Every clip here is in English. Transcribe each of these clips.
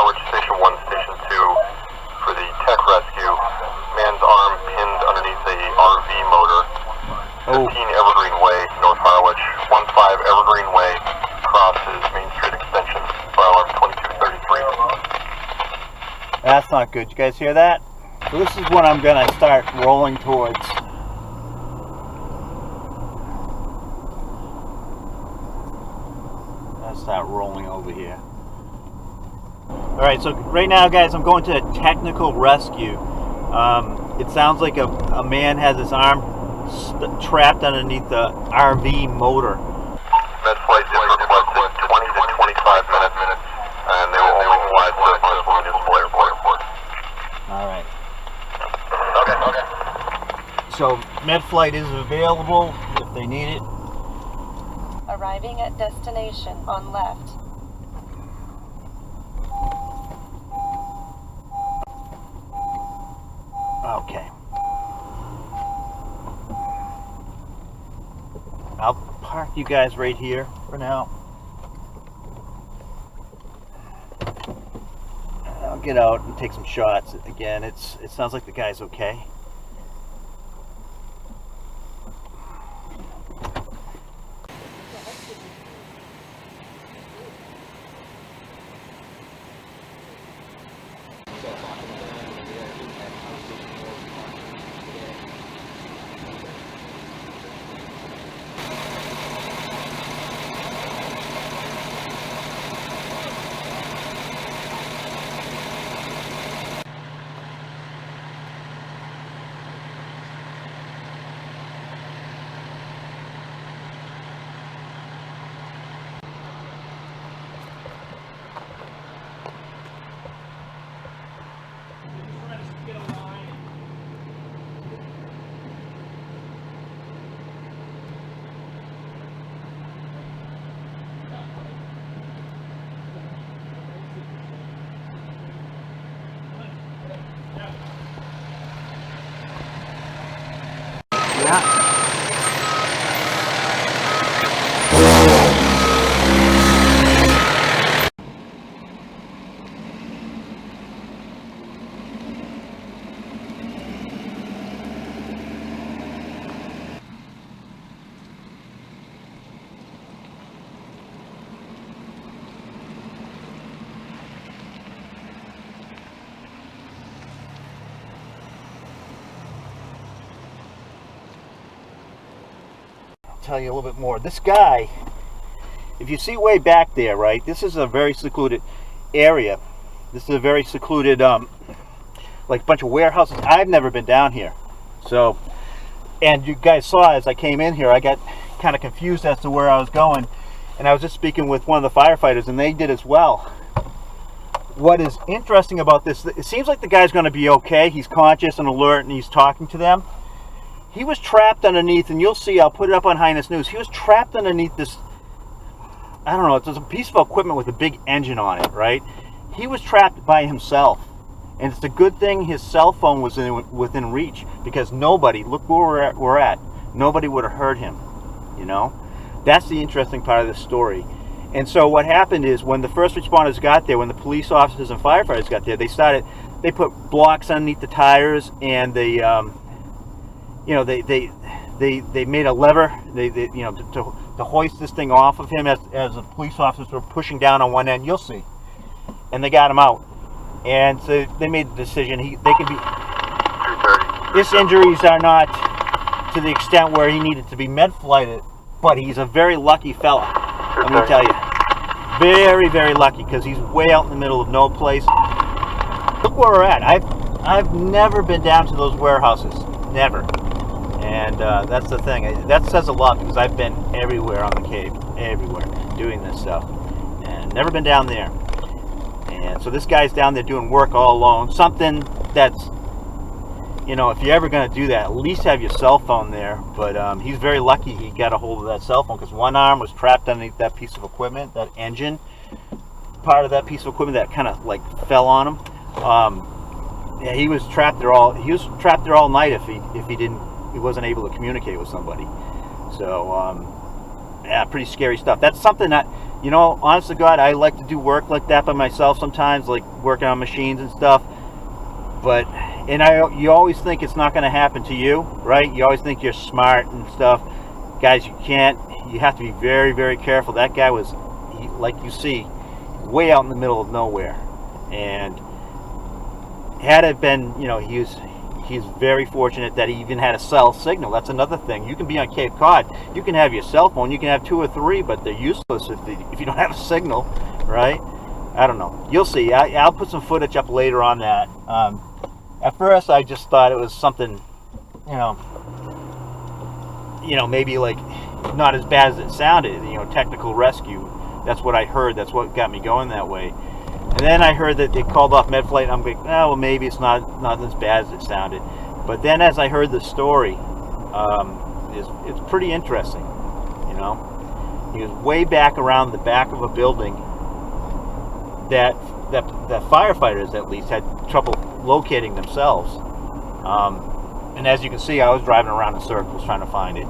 Harwich Station 1, Station 2 for the tech rescue. Man's arm pinned underneath a RV motor. 15 Evergreen Way, North Harwich. 15 Evergreen Way crosses Main Street Extension. Fire alarm 2233. That's not good. You guys hear that? So this is what I'm gonna start rolling towards. Let's start rolling over here. Alright, so right now, guys, I'm going to a technical rescue. It sounds like a man has his arm trapped underneath the RV motor. Med flight is requested 20 to 25 minutes, and they will only fly to Barnstable Municipal Airport. Alright. Okay. So, med flight is available if they need it. Arriving at destination on left. Okay. I'll park you guys right here for now. I'll get out and take some shots. Again, it sounds like the guy's okay. Yeah. Tell you a little bit more. This guy, if you see way back there, right, this is a very secluded area. This is a very secluded like bunch of warehouses. I've never been down here, so, and you guys saw as I came in here, I got kind of confused as to where I was going, and I was just speaking with one of the firefighters, and they did as well. What is interesting about this, it seems like the guy's going to be okay. He's conscious and alert, and he's talking to them. He was trapped underneath, and you'll see, I'll put it up on Highness News. He was trapped underneath this, I don't know, it's a piece of equipment with a big engine on it, right? He was trapped by himself. And it's a good thing his cell phone was within reach, because nobody, look where we're at, nobody would have heard him, you know? That's the interesting part of this story. And so what happened is when the first responders got there, when the police officers and firefighters got there, they put blocks underneath the tires, and they, you know, they made a lever, you know, to hoist this thing off of him as the police officers were pushing down on one end. You'll see, and they got him out, and so they made the decision. They can be. His injuries are not to the extent where he needed to be med flighted, but he's a very lucky fella. Let me tell you, very, very lucky, because he's way out in the middle of no place. Look where we're at. I've never been down to those warehouses, never. And that's the thing. That says a lot, because I've been everywhere on the Cape, everywhere, doing this stuff, and never been down there. And so this guy's down there doing work all alone. Something that's, you know, if you're ever going to do that, at least have your cell phone there. But he's very lucky he got a hold of that cell phone, because one arm was trapped underneath that piece of equipment, that engine part of that piece of equipment that kind of like fell on him. Yeah, he was trapped there all night if he wasn't able to communicate with somebody. So yeah, pretty scary stuff. That's something that You know, honest to God, I like to do work like that by myself sometimes, like working on machines and stuff. But, you always think it's not going to happen to you, right? You always think you're smart and stuff. Guys, you have to be very, very careful. That guy was, like you see, way out in the middle of nowhere. And had it been, you know, he's very fortunate that he even had a cell signal. That's another thing. You can be on Cape Cod. You can have your cell phone. You can have 2 or 3, but they're useless if you don't have a signal, right? I don't know. You'll see. I'll put some footage up later on that. At first, I just thought it was something, you know, maybe like not as bad as it sounded. You know, technical rescue. That's what I heard. That's what got me going that way. And then I heard that they called off med flight. And I'm like, oh, well, maybe it's not as bad as it sounded. But then, as I heard the story, it's pretty interesting. You know, he was way back around the back of a building that firefighters at least had trouble locating themselves. And as you can see, I was driving around in circles trying to find it.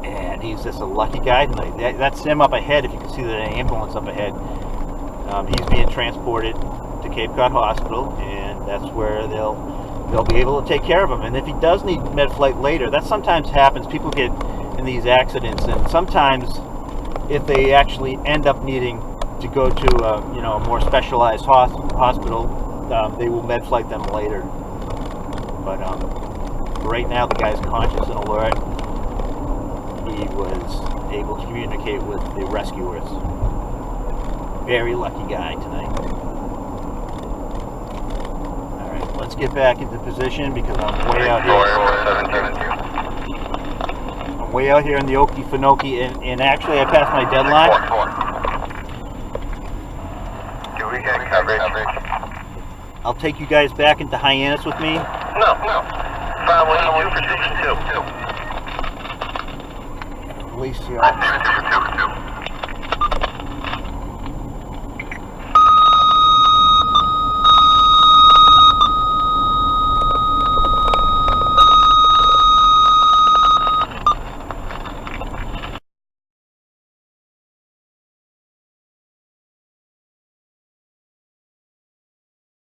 And he's just a lucky guy tonight. That's him up ahead. If you can see that ambulance up ahead, he's being transported to Cape Cod Hospital, and that's where they'll be able to take care of him. And if he does need med flight later, that sometimes happens. People get in these accidents, and sometimes if they actually end up needing to go to a more specialized hospital, they will med flight them later. But right now, the guy's conscious and alert. He was able to communicate with the rescuers. Very lucky guy tonight. Alright, let's get back into position because I'm way out here. I'm way out here in the Okefenokee, and actually I passed my deadline. Do we get coverage? I'll take you guys back into Hyannis with me. No. Probably 2 for 2. At least, I see 2 for 2.